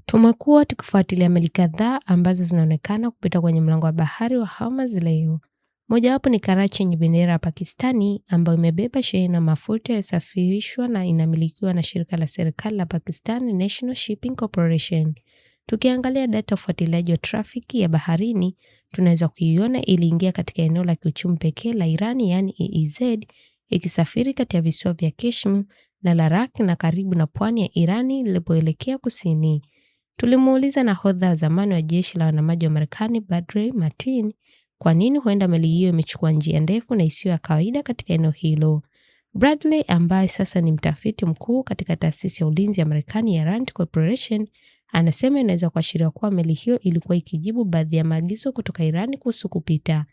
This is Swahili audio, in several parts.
Tumekuwa tukifuatilia meli kadhaa ambazo zinaonekana kupita kwenye mlango wa bahari wa Hormuz leo. Mojawapo ni Karachi yenye bendera ya Pakistani ambayo imebeba shehena mafuta yasafirishwa na inamilikiwa na shirika la serikali la Pakistan National Shipping Corporation. Tukiangalia data ufuatiliaji wa trafiki ya baharini, tunaweza kuiona iliingia katika eneo la kiuchumi pekee la Iran yani EEZ, ikisafiri kati ya visiwa vya Kashmir na Larak na karibu na pwani ya Irani ilipoelekea kusini. Tulimuuliza nahodha wa zamani wa jeshi la wanamaji wa Marekani Bradley Martin kwa nini huenda meli hiyo imechukua njia ndefu na isiyo ya kawaida katika eneo hilo. Bradley, ambaye sasa ni mtafiti mkuu katika taasisi ya ulinzi ya Marekani ya Rand Corporation, anasema inaweza kuashiria kuwa meli hiyo ilikuwa ikijibu baadhi ya maagizo kutoka Irani kuhusu kupita.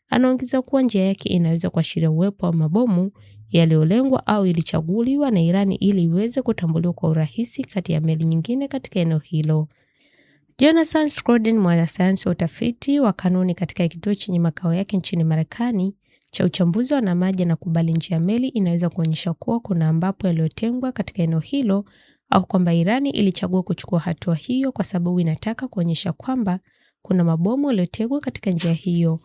Anaongeza kuwa njia yake inaweza kuashiria uwepo wa mabomu yaliyolengwa au ilichaguliwa na Irani ili iweze kutambuliwa kwa urahisi kati ya meli nyingine katika eneo hilo. Jonathan Scroden, mwanasayansi wa utafiti wa kanuni katika kituo chenye makao yake nchini Marekani cha uchambuzi wa wanamaji, na kubali njia meli inaweza kuonyesha kuwa kuna ambapo yaliyotengwa katika eneo hilo au kwamba Irani ilichagua kuchukua hatua hiyo kwa sababu inataka kuonyesha kwamba kuna mabomu yaliyotegwa katika njia hiyo.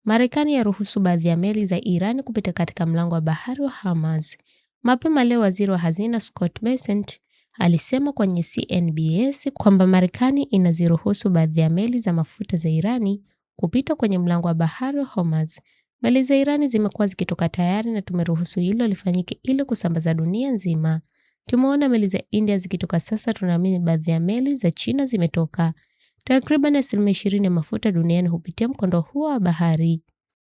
Marekani yaruhusu baadhi ya meli za Irani kupita katika mlango wa bahari wa Hormuz. Mapema leo waziri wa hazina Scott Bessent alisema kwenye CNBS kwamba Marekani inaziruhusu baadhi ya meli za mafuta za Irani kupita kwenye mlango wa bahari wa Hormuz. Meli za Irani zimekuwa zikitoka tayari na tumeruhusu hilo lifanyike ili kusambaza dunia nzima. Tumeona meli za India zikitoka, sasa tunaamini baadhi ya meli za China zimetoka. Takriban 20% ya mafuta duniani hupitia mkondo huo wa bahari.